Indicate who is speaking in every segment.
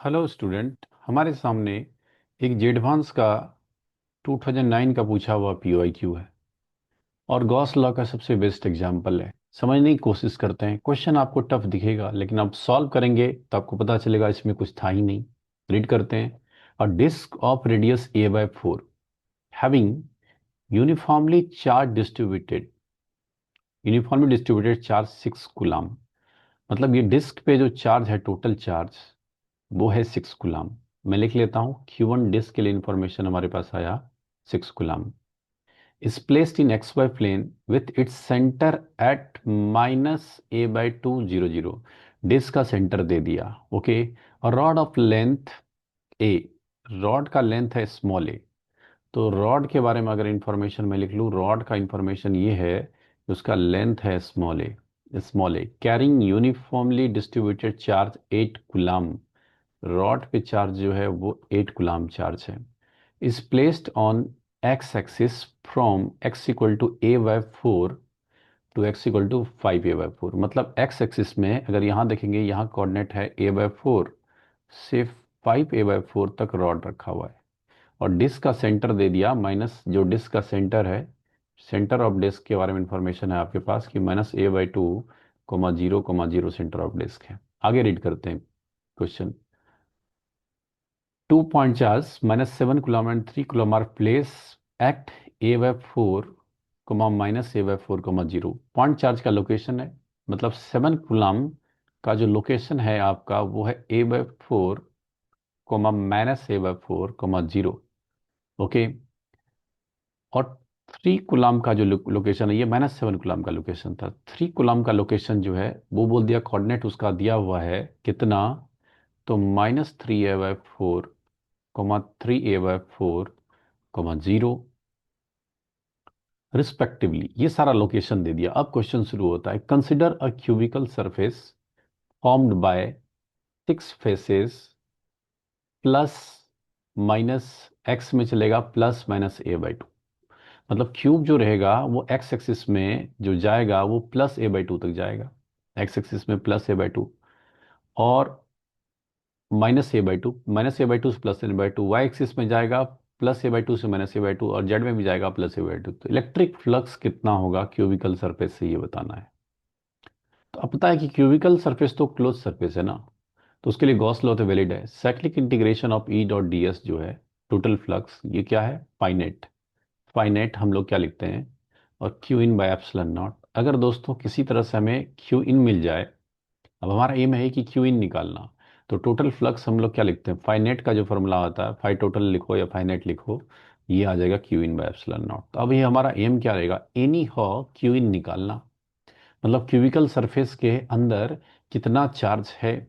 Speaker 1: Hello student, हमारे सामने एक जेडवांस का 2009 का पूछा हुआ पीवाईक्यू है और गॉस लॉ का सबसे बेस्ट एग्जाम्पल है। समझने की कोशिश करते हैं। क्वेश्चन आपको टफ दिखेगा लेकिन आप सॉल्व करेंगे तो आपको पता चलेगा इसमें कुछ था ही नहीं। रीड करते हैं। A disc of radius a/4 having uniformly charge distributed charge 6 coulomb. मतलब ये डिस्क पे जो चार्ज है, टोटल चार्ज, वो है 6 कूलम। मैं लिख लेता हूँ, Q1 डिस्क के लिए इंफॉर्मेशन हमारे पास आया 6 coulomb. is placed in xy plane with its center at -a/2 0 0। Disc का सेंटर दे दिया। ओके। और rod of length a, rod का लेंथ है स्मॉल a। तो रॉड के बारे में अगर इंफॉर्मेशन मैं लिख लूँ, रॉड का इंफॉर्मेशन ये है कि उसका लेंथ है small a carrying uniformly distributed charge 8 coulomb. Rod पे चार्ज जो है वो 8 कूलम चार्ज है। Is placed on x axis from x equal to a/4 to x equal to 5a/4। मतलब एक्स एक्सिस में अगर यहाँ देखेंगे, यहाँ कोऑर्डिनेट है a/4 से 5a/4 तक रॉड रखा हुआ है। और डिस्क का सेंटर दे दिया माइनस, जो डिस्क का सेंटर है, सेंटर ऑफ डिस्क के बारे में इंफॉर्मेशन है आपके पास कि -a/2 0 0 सेंटर ऑफ डिस्क है। आगे रीड करते हैं question. 2 point charge -7 coulomb and 3 coulomb are place at a/4 -a/4 0। Point charge का लोकेशन है, मतलब 7 कूलम का जो लोकेशन है आपका वो है a/4 -a/4 0। ओके। और 3 कूलम का जो लोकेशन है, ये -7 कूलम का लोकेशन था। 3 कूलम का लोकेशन जो है वो बोल दिया, कोऑर्डिनेट उसका दिया हुआ है कितना, तो -3a/4 3a/4 0 रिस्पेक्टिवली। ये सारा लोकेशन दे दिया। अब क्वेश्चन शुरू होता है। Consider a cubical surface formed by 6 faces plus minus, x में चलेगा +-a/2। मतलब क्यूब जो रहेगा वो एक्स एक्सिस में जो जाएगा वो +a/2 तक जाएगा। एक्स एक्सिस में +a/2 और -a/2 से +a/2, वाई एक्सिस में जाएगा +a/2 से -a/2 और जेड में भी जाएगा +a/2। तो इलेक्ट्रिक फ्लक्स कितना होगा क्यूबिकल सरफेस से, ये बताना है। तो अब पता है कि क्यूबिकल सरफेस तो क्लोज सरफेस है ना, तो उसके लिए गॉस लॉ तो वैलिड है। Cyclic integration of E dot D S जो है टोटल फ्लक्स, ये क्या है, फाइनेट। फाइनेट हम लोग क्या लिखते हैं, और Q in by epsilon not. अगर दोस्तों किसी तरह से हमें क्यू इन मिल जाए, अब हमारा एम है कि क्यू इन निकालना, तो टोटल फ्लक्स हम लोग क्या लिखते हैं, फाइनेट का जो फॉर्मूला होता है, फाइ टोटल लिखो या फाइनेट लिखो, ये आ जाएगा Q in by epsilon not. तो अब ये हमारा एम क्या रहेगा, एनी हाउ क्यू इन निकालना। मतलब क्यूबिकल सरफेस के अंदर कितना चार्ज है।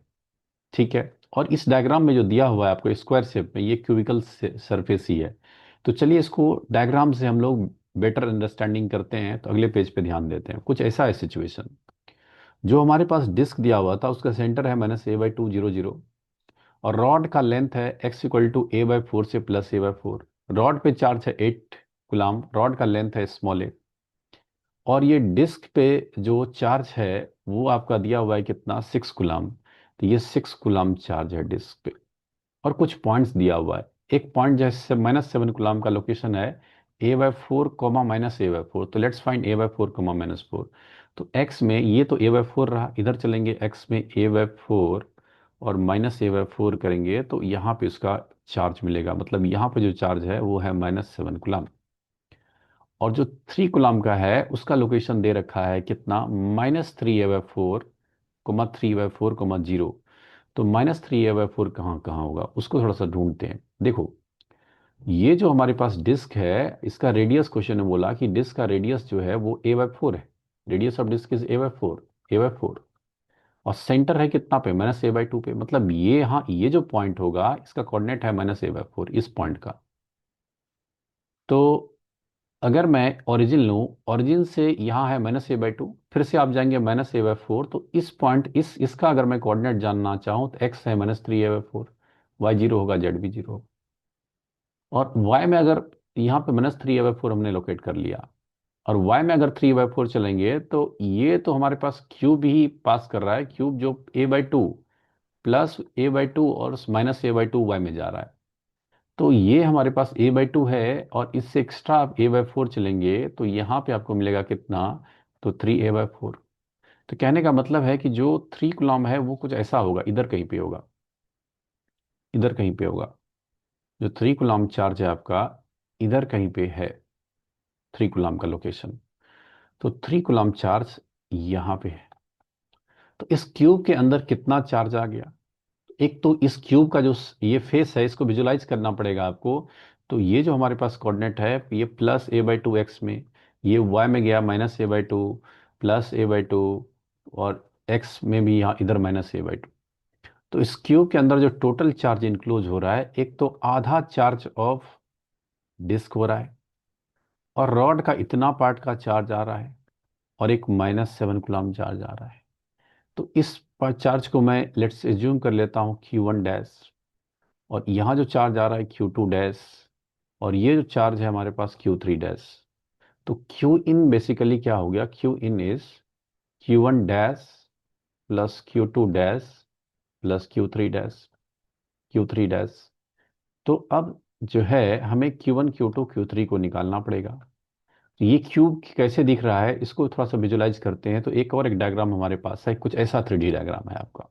Speaker 1: ठीक है। और इस डायग्राम में जो दिया हुआ है आपको स्क्वायर शेप में, ये क्यूबिकल सरफेस ही है। तो चलिए इसको डायग्राम से हम लोग बेटर अंडरस्टैंडिंग करते हैं। तो अगले पेज पे ध्यान देते हैं। कुछ ऐसा है सिचुएशन, जो हमारे पास डिस्क दिया हुआ था उसका सेंटर है -a/2 0 0 और रॉड का लेंथ है x इक्वल टू a/4 से +a/4। रॉड पे चार्ज है 8 कूलम, रॉड का लेंथ है स्मॉल ए। और ये डिस्क पे जो चार्ज है वो आपका दिया हुआ है कितना, 6 कूलम। तो ये 6 कूलम चार्ज है डिस्क पे। और कुछ पॉइंट्स दिया हुआ है। एक पॉइंट जैसे -7 कूलम का लोकेशन है a/4 -a/4। तो लेट्स फाइंड a/4 -4। तो x में ये तो a/4 रहा, इधर चलेंगे x में a/4 और -a/4 करेंगे तो यहाँ पे उसका चार्ज मिलेगा। मतलब यहाँ पे जो चार्ज है वो है -7 कूलम। और जो 3 कूलम का है उसका लोकेशन दे रखा है कितना, -3a/4 3/4 0। तो -3a/4 कहाँ कहाँ होगा उसको थोड़ा सा ढूंढते हैं। देखो, ये जो हमारे पास डिस्क है इसका रेडियस, क्वेश्चन ने बोला कि डिस्क का रेडियस जो है वो a/4 है। Radius of disc is a/4 और सेंटर है कितना पे, -a/2 पे। मतलब ये, हाँ, ये जो पॉइंट होगा इसका कोऑर्डिनेट है -a/4, इस पॉइंट का। तो अगर मैं ओरिजिन लूँ, ओरिजिन से यहाँ है -a/2, फिर से आप जाएंगे -a/4। तो इस पॉइंट, इसका अगर मैं कोऑर्डिनेट जानना चाहूँ तो x है -3a/4, y 0 होगा, z भी 0 होगा। और y में अगर यहाँ पे -3a/4 हमने लोकेट कर लिया और y में अगर 3/4 चलेंगे तो ये तो हमारे पास क्यूब ही पास कर रहा है, क्यूब जो a/2 प्लस a/2 और माइनस a/2 वाई में जा रहा है। तो ये हमारे पास a/2 है, और इससे एक्स्ट्रा आप a/4 चलेंगे तो यहाँ पे आपको मिलेगा कितना, तो 3a/4। तो कहने का मतलब है कि जो 3 कूलम है वो कुछ ऐसा होगा, इधर कहीं पे होगा, इधर कहीं पे होगा। जो 3 कूलम चार्ज है आपका, इधर कहीं पे है 3 कूलम का लोकेशन। तो 3 कूलम चार्ज यहाँ पे है। तो इस क्यूब के अंदर कितना चार्ज आ गया? एक तो इस क्यूब का जो ये फेस है, इसको विजुलाइज करना पड़ेगा आपको। तो ये जो हमारे पास कोऑर्डिनेट है, ये प्लस a/2 एक्स में, ये y में गया -a/2 प्लस a/2, और x में भी यहाँ इधर -a/2। तो इस क्यूब के अंदर जो टोटल चार्ज इंक्लूज हो रहा है, एक तो आधा चार्ज ऑफ डिस्क हो रहा है, और रॉड का इतना पार्ट का चार्ज आ रहा है, और एक -7 कूलम चार्ज आ रहा है। तो इस चार्ज को मैं लेट्स एज्यूम कर लेता हूँ Q1 डैश, और यहाँ जो चार्ज आ रहा है Q2 डैश, और ये जो चार्ज है हमारे पास Q3 डैश। तो क्यू इन बेसिकली क्या हो गया, Q in is Q1 dash plus Q2 dash plus Q3 dash. तो अब जो है हमें Q1 Q2 Q3 को निकालना पड़ेगा। तो ये क्यूब कैसे दिख रहा है, इसको थोड़ा सा विजुलाइज करते हैं। तो एक और एक डायग्राम हमारे पास है, कुछ ऐसा 3D डायग्राम है आपका।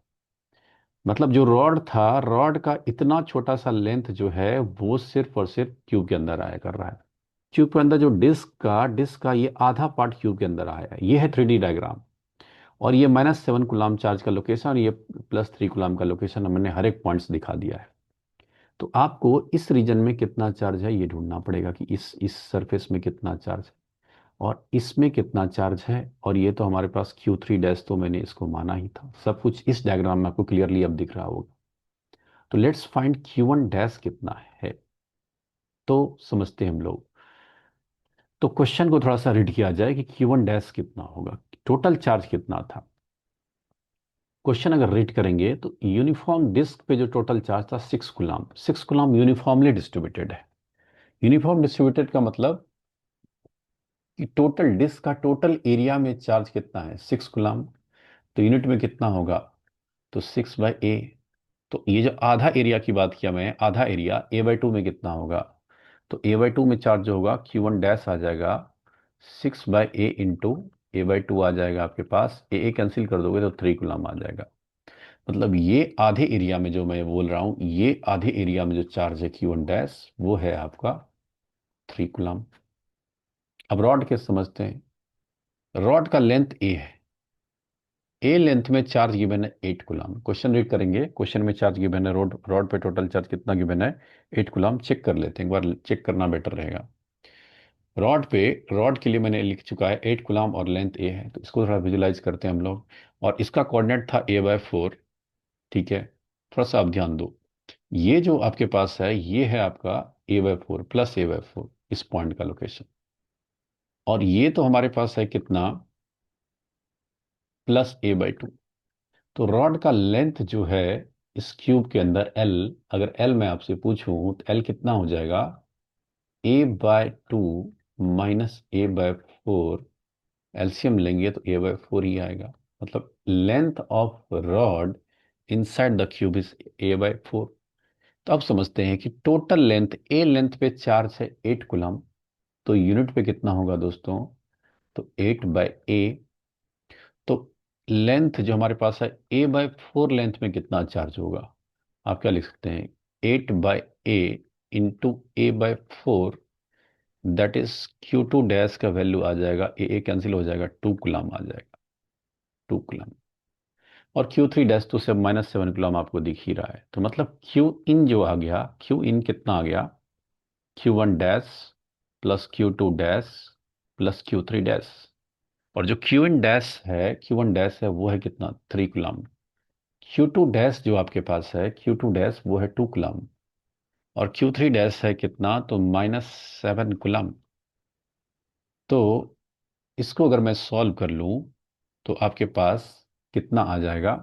Speaker 1: मतलब जो रॉड था, रॉड का इतना छोटा सा लेंथ जो है वो सिर्फ और सिर्फ क्यूब के अंदर आया कर रहा है। क्यूब के अंदर जो डिस्क का ये आधा पार्ट क्यूब के अंदर आया है। ये है 3D डायग्राम। और ये -7 कूलम चार्ज का लोकेशन, और ये +3 कूलम का लोकेशन हमने हर एक पॉइंट्स दिखा दिया है। तो आपको इस रीजन में कितना चार्ज है ये ढूंढना पड़ेगा, कि इस सरफेस में कितना चार्ज है और इसमें कितना चार्ज है। और ये तो हमारे पास Q3 डैश, तो मैंने इसको माना ही था। सब कुछ इस डायग्राम में आपको क्लियरली अब दिख रहा होगा। तो लेट्स फाइंड Q1 डैश कितना है। तो समझते हैं हम लोग। तो क्वेश्चन को थोड़ा सा रीड किया जाए कि Q1 डैश कितना होगा, टोटल चार्ज कितना था। क्वेश्चन अगर रीड करेंगे तो यूनिफॉर्म डिस्क पे जो टोटल चार्ज था 6 कूलम। 6 कूलम यूनिफॉर्मली डिस्ट्रीब्यूटेड है। यूनिफॉर्म डिस्ट्रीब्यूटेड का मतलब कि टोटल डिस्क का टोटल एरिया में चार्ज कितना है, 6 कूलम। तो यूनिट में कितना होगा, तो 6/a। तो ये जो आधा एरिया की बात किया मैं, आधा एरिया a/2 में कितना होगा, तो a/2 में चार्ज जो होगा Q1 डैश आ जाएगा 6/a इंटू a/2 आ जाएगा आपके पास। ए कैंसिल कर दोगे तो 3 कूलम आ जाएगा। मतलब ये आधे एरिया में जो मैं बोल रहा हूँ, ये आधे एरिया में जो चार्ज है Q1 डैश, वो है आपका 3 कूलम। अब रॉड के समझते हैं। रॉड का लेंथ a है। ए लेंथ में चार्ज गिवन है 8 कूलम। क्वेश्चन रीड करेंगे, क्वेश्चन में चार्ज गिवन है, रोड रॉड पे टोटल चार्ज कितना गिवन है, 8 कूलम। चेक कर लेते हैं, एक बार चेक करना बेटर रहेगा। रॉड पे, रॉड के लिए मैंने लिख चुका है 8 कूलम और लेंथ ए है। तो इसको थोड़ा विजुलाइज करते हैं हम लोग। और इसका कोऑर्डिनेट था a/4। ठीक है, थोड़ा सा आप ध्यान दो। ये जो आपके पास है, ये है आपका a/4 प्लस a/4, इस पॉइंट का लोकेशन। और ये तो हमारे पास है कितना, +a/2। तो रॉड का लेंथ जो है इस क्यूब के अंदर L, अगर L मैं आपसे पूछूं तो L कितना हो जाएगा, a/2 -a/4। एलसीएम लेंगे तो a/4 ही आएगा। मतलब length of rod inside the cube is a/4। तो अब समझते हैं कि टोटल लेंथ, ए लेंथ पे चार्ज है 8 कूलम, तो यूनिट पे कितना होगा दोस्तों, तो 8/a। तो लेंथ जो हमारे पास है a/4 लेंथ में कितना चार्ज होगा, आप क्या लिख सकते हैं, 8/a into a/4। That is Q2 dash का वैल्यू आ जाएगा, ए कैंसिल हो जाएगा, 2 कूलम आ जाएगा, 2 कूलम। और Q3 डैश तो सिर्फ -7 कूलम आपको दिख ही रहा है। तो मतलब क्यू इन जो आ गया, क्यू इन कितना आ गया, Q1 dash plus Q2 dash plus Q3 dash. और जो Q1 डैश है वो है कितना, 3 कूलम। Q2 डैश जो आपके पास है, Q2 डैश वो है 2 कूलम। और Q3 डैश है कितना, तो -7 कूलम। तो इसको अगर मैं सॉल्व कर लूं तो आपके पास कितना आ जाएगा,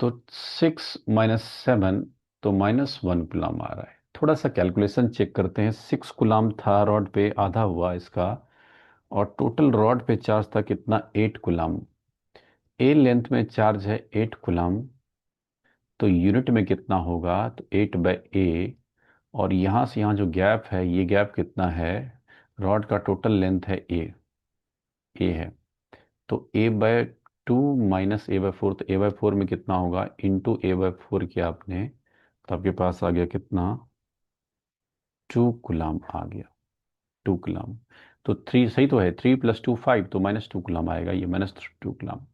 Speaker 1: तो 6 - 7, तो -1 कूलम आ रहा है। थोड़ा सा कैलकुलेशन चेक करते हैं। 6 कूलम था रॉड पे, आधा हुआ इसका, और टोटल रॉड पे चार्ज था कितना, 8 कूलम। ए लेंथ में चार्ज है 8 कूलम, तो यूनिट में कितना होगा, तो 8/a, और यहाँ से यहाँ जो गैप है, ये गैप कितना है, रॉड का टोटल लेंथ है ए है, तो a/2 माइनस a/4, तो a/4 में कितना होगा, इंटू a/4 किया आपने, तो आपके पास आ गया कितना, 2 कूलम आ गया, 2 कूलम। तो 3 सही तो है, 3 + 2 5, तो -2 कूलम आएगा, ये -2 कूलम।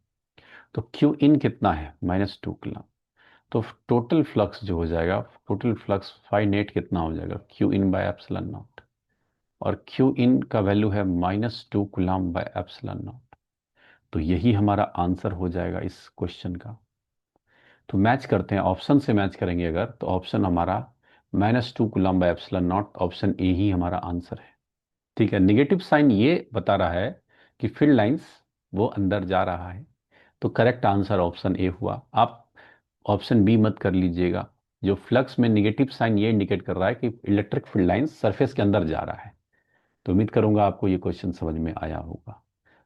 Speaker 1: तो क्यू इन कितना है, -2 कूलम। तो टोटल फ्लक्स जो हो जाएगा, टोटल फ्लक्स फाई नेट कितना हो जाएगा, Q in/ε0, और क्यू इन का वैल्यू है -2 कूलम/ε0। तो यही हमारा आंसर हो जाएगा इस क्वेश्चन का। तो मैच करते हैं, ऑप्शन से मैच करेंगे अगर, तो ऑप्शन हमारा -2 कूलम/ε0, ऑप्शन ए ही हमारा आंसर है। ठीक है, निगेटिव साइन ये बता रहा है कि फील्ड लाइंस वो अंदर जा रहा है, तो करेक्ट आंसर ऑप्शन ए हुआ। आप ऑप्शन बी मत कर लीजिएगा, जो फ्लक्स में निगेटिव साइन ये इंडिकेट कर रहा है कि इलेक्ट्रिक फील्ड लाइंस सरफेस के अंदर जा रहा है। तो उम्मीद करूंगा आपको ये क्वेश्चन समझ में आया होगा।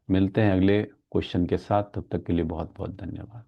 Speaker 1: मिलते हैं अगले क्वेश्चन के साथ, तब तक के लिए बहुत बहुत धन्यवाद।